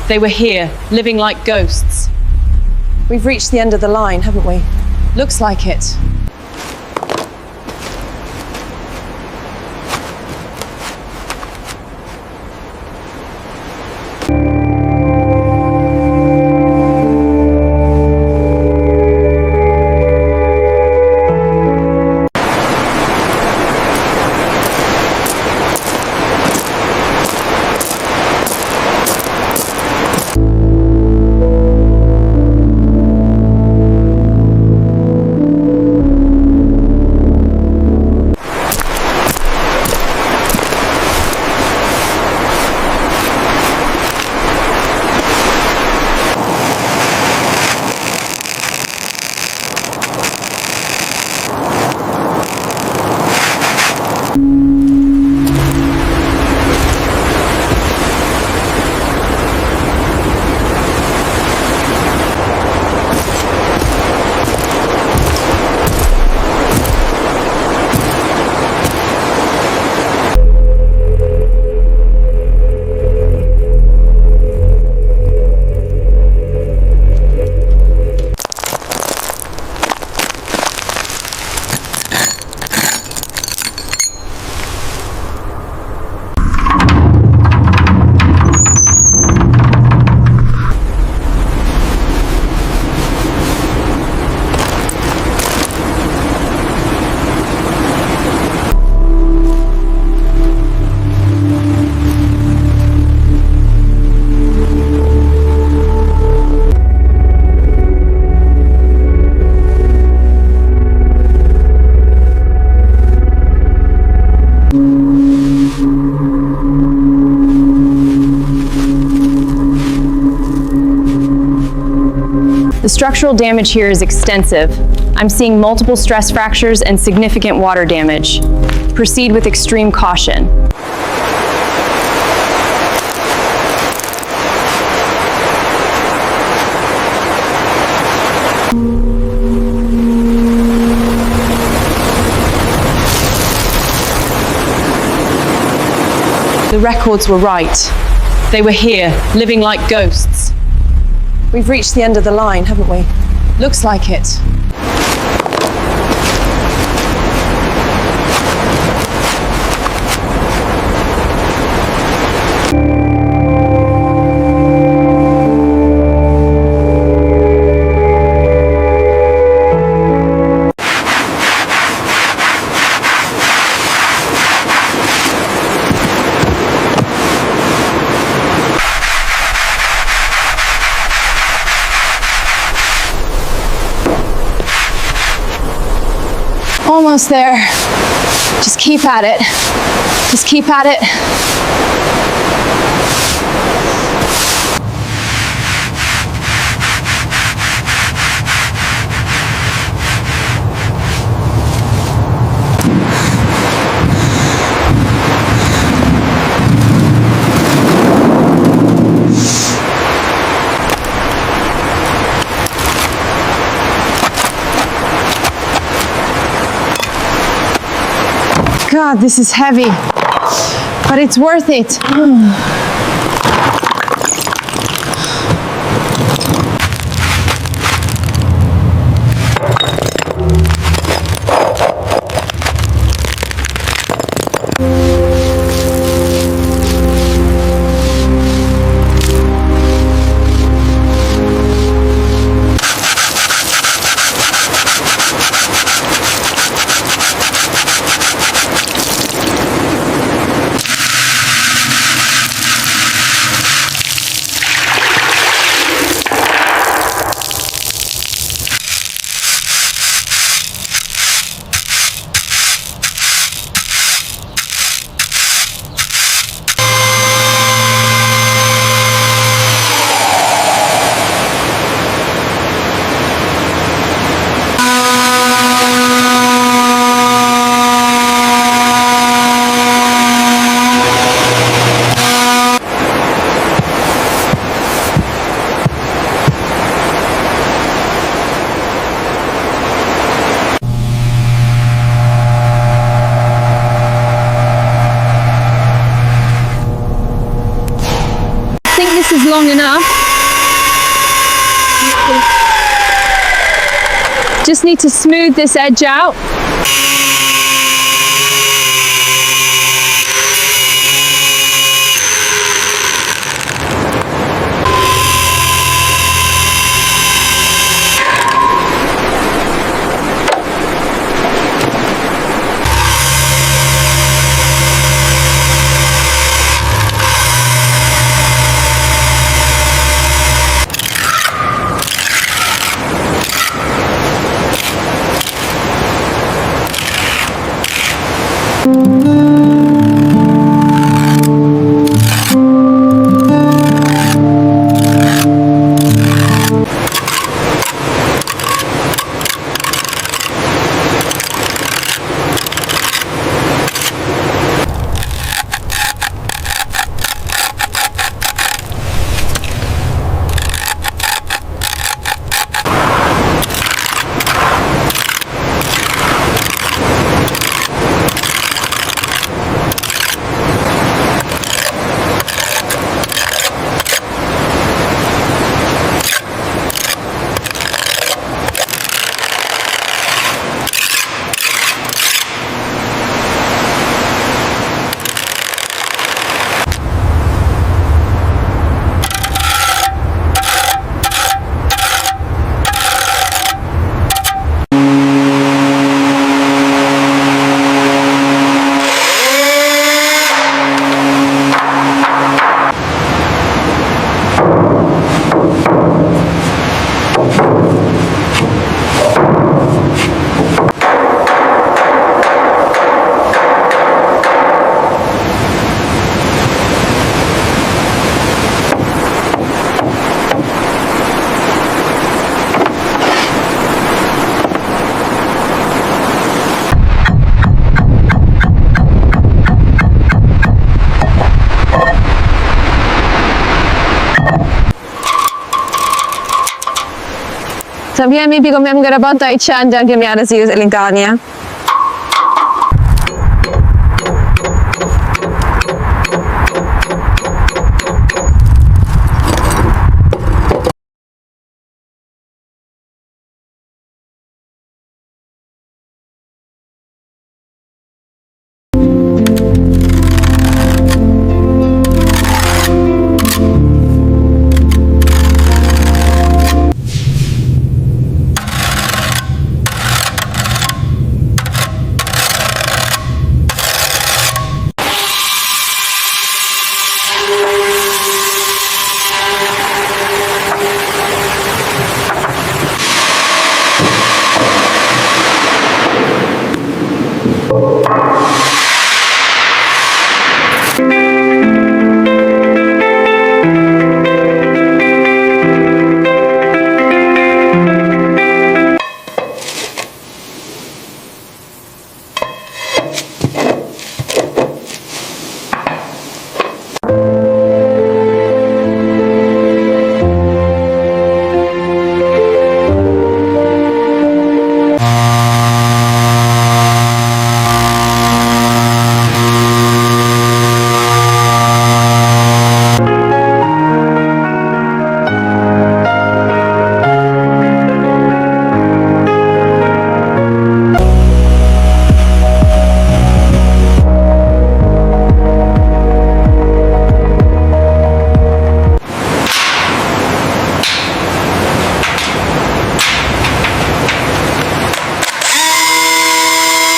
They were here, living like ghosts. We've reached the end of the line, haven't we? Looks like it. The structural damage here is extensive. I'm seeing multiple stress fractures and significant water damage. Proceed with extreme caution. The records were right. They were here, living like ghosts. We've reached the end of the line, haven't we? Looks like it. Almost there. Just keep at it. Just keep at it. God, this is heavy, but it's worth it. long enough. Just need to smooth this edge out. Sabia mi pi kom jam garabanta I qanja kem ja rëzirës e linkanja.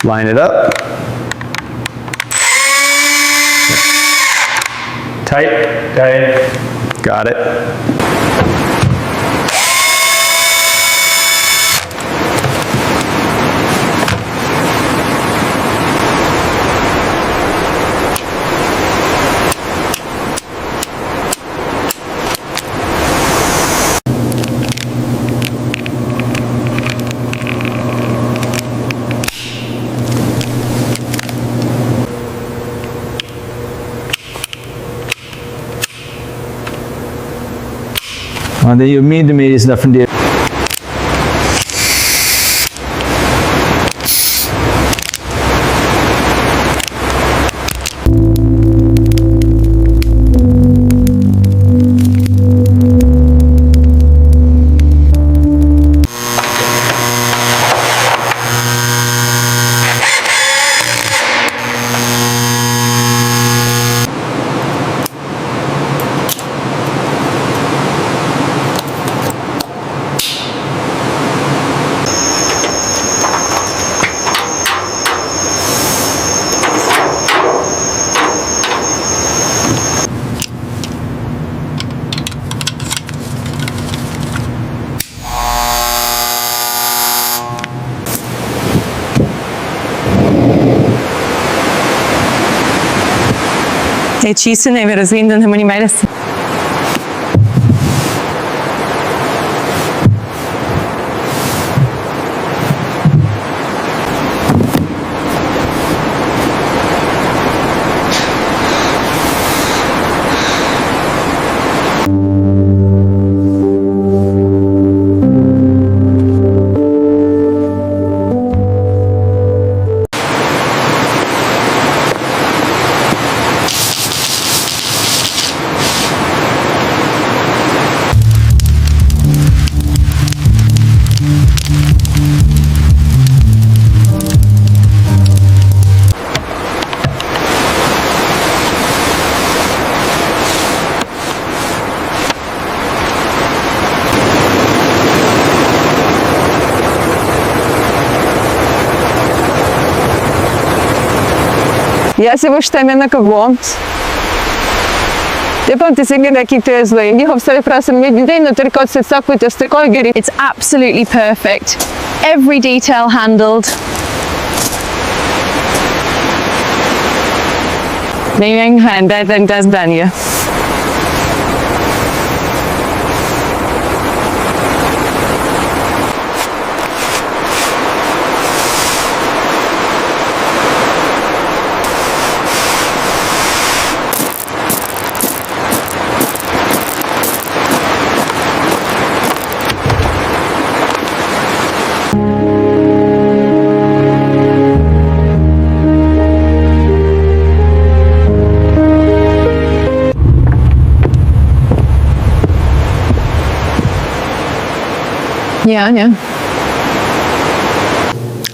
Line it up. Tight, tight. Got it. Det är ju millimeters där från det. Ci ne razvinden hem ni meres. Я се въобще ме на какво. Te se gleda, ki to je zlo. Njihov stvari prav sem vedno trkot se sakujte s takoj geri. It's absolutely perfect. Every detail handled. Ne vem, da zdanje. Yeah.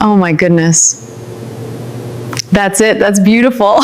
Oh my goodness. That's it. That's beautiful.